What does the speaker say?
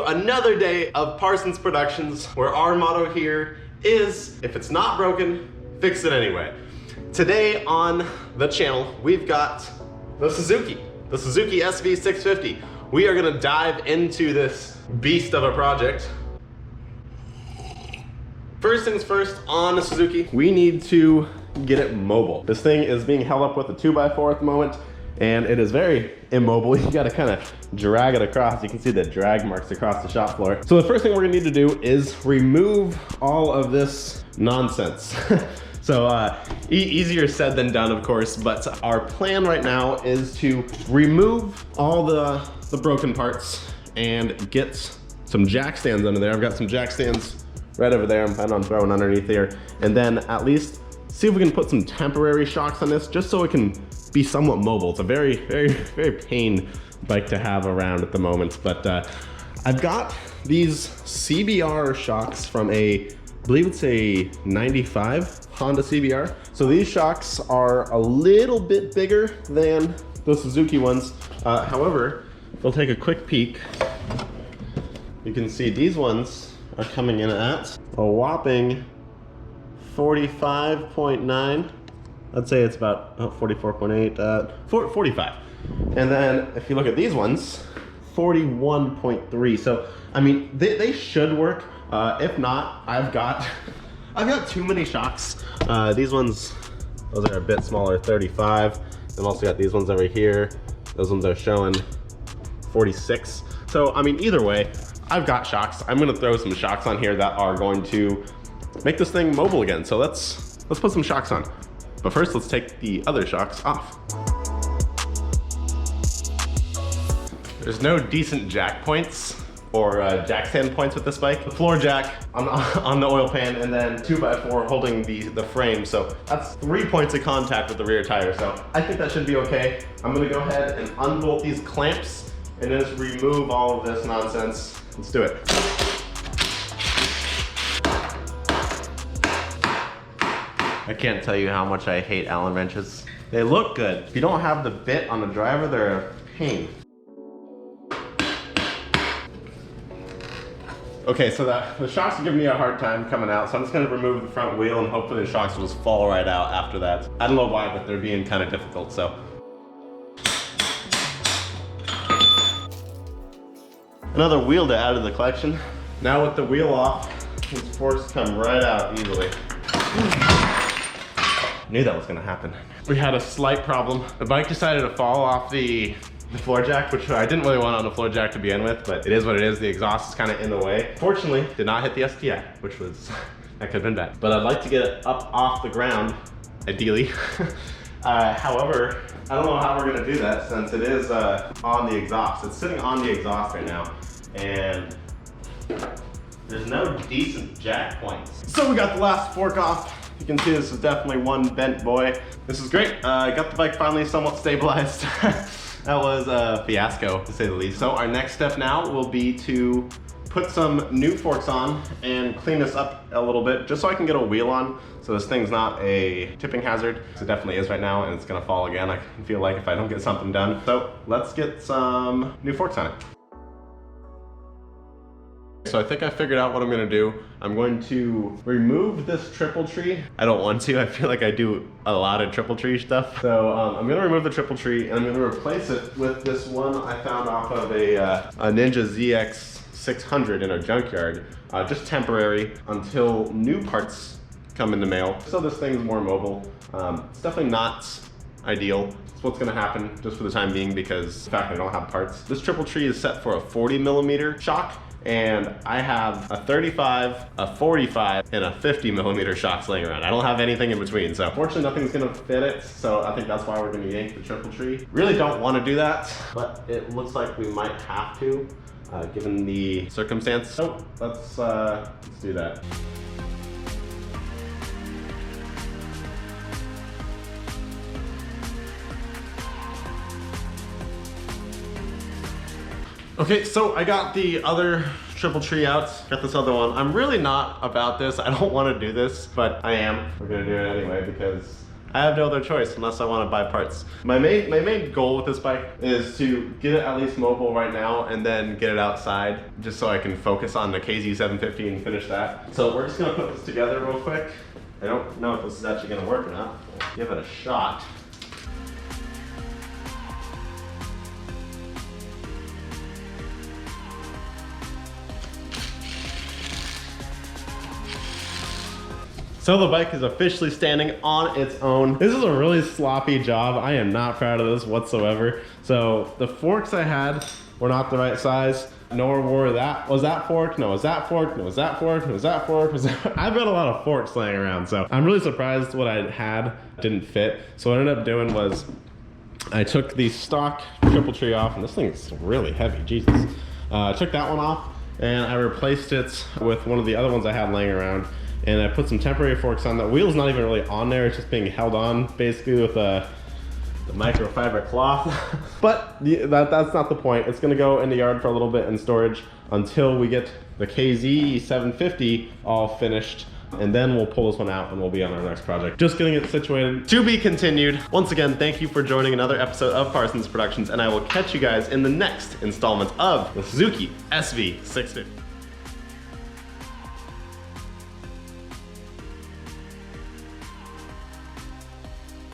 another day of Parsons Productions, where our motto here is, if it's not broken, fix it anyway. Today on the channel, we've got the Suzuki SV650. We are gonna dive into this beast of a project. First things first, on the Suzuki, we need to get it mobile. This thing is being held up with a 2x4 at the moment, and it is very immobile. You gotta kind of drag it across. You can see the drag marks across the shop floor. So the first thing we're gonna need to do is remove all of this nonsense. So easier said than done, of course, but our plan right now is to remove all the broken parts and get some jack stands under there. I've got some jack stands right over there. I'm planning on throwing underneath here, and then at least see if we can put some temporary shocks on this, just so it can be somewhat mobile. It's a very pain bike to have around at the moment, but I've got these CBR shocks from I believe it's a 95 Honda CBR. So these shocks are a little bit bigger than the Suzuki ones. However, we'll take a quick peek. You can see these ones are coming in at a whopping 45.9. I'd say it's about 44.8, 45. And then if you look at these ones, 41.3. So, I mean, they should work. If not, I've got too many shocks. These ones, those are a bit smaller, 35. I've also got these ones over here. Those ones are showing 46. So, I mean, either way, I've got shocks. I'm gonna throw some shocks on here that are going to make this thing mobile again. So let's put some shocks on. But first, let's take the other shocks off. There's no decent jack points or jack stand points with this bike. The floor jack on the oil pan, and then 2x4 holding the frame. So that's 3 points of contact with the rear tire. So I think that should be okay. I'm gonna go ahead and unbolt these clamps and then just remove all of this nonsense. Let's do it. I can't tell you how much I hate Allen wrenches. They look good. If you don't have the bit on the driver, they're a pain. Okay, so the shocks are giving me a hard time coming out, so I'm just gonna remove the front wheel and hopefully the shocks will just fall right out after that. I don't know why, but they're being kind of difficult, so. Another wheel to add to the collection. Now with the wheel off, these forks come right out easily. Knew that was gonna happen. We had a slight problem. The bike decided to fall off the floor jack, which I didn't really want on the floor jack to begin with, but it is what it is. The exhaust is kind of in the way. Fortunately, did not hit the STI, which was, that could have been bad. But I'd like to get it up off the ground, ideally. However, I don't know how we're gonna do that since it is on the exhaust. It's sitting on the exhaust right now, and there's no decent jack points. So we got the last fork off. You can see this is definitely one bent boy. This is great. I got the bike finally somewhat stabilized. That was a fiasco, to say the least. So our next step now will be to put some new forks on and clean this up a little bit, just so I can get a wheel on, so this thing's not a tipping hazard. It definitely is right now, and it's gonna fall again, I feel like, if I don't get something done. So let's get some new forks on it. So I think I figured out what I'm gonna do. I'm going to remove this triple tree. I don't want to, I feel like I do a lot of triple tree stuff. So I'm gonna remove the triple tree and I'm gonna replace it with this one I found off of a Annnnd ZX600 in a junkyard. Just temporary until new parts come in the mail. So this thing's more mobile. It's definitely not ideal. It's what's gonna happen just for the time being because in fact I don't have parts. This triple tree is set for a 40mm shock, and I have a 35, a 45, and a 50mm shocks laying around. I don't have anything in between, so unfortunately nothing's gonna fit it, so I think that's why we're gonna yank the triple tree. Really don't wanna do that, but it looks like we might have to, given the circumstance. So let's do that. Okay, so I got the other triple tree out, got this other one. I'm really not about this. I don't want to do this, but I am. We're gonna do it anyway because I have no other choice unless I want to buy parts. My main goal with this bike is to get it at least mobile right now and then get it outside just so I can focus on the KZ750 and finish that. So we're just gonna put this together real quick. I don't know if this is actually gonna work or not. We'll give it a shot. So the bike is officially standing on its own. This is a really sloppy job. I am not proud of this whatsoever. So the forks I had were not the right size, nor were that. Was that fork? No. Was that fork? No. Was that fork? No. Was that fork? I've got a lot of forks laying around, so I'm really surprised what I had didn't fit. So what I ended up doing was I took the stock triple tree off, and this thing is really heavy, Jesus. I took that one off, and I replaced it with one of the other ones I had laying around. And I put some temporary forks on. The wheel's not even really on there. It's just being held on basically with the microfiber cloth. But that's not the point. It's gonna go in the yard for a little bit in storage until we get the KZ750 all finished. And then we'll pull this one out and we'll be on our next project. Just getting it situated. To be continued. Once again, thank you for joining another episode of Parsons Productions, and I will catch you guys in the next installment of the Suzuki SV650.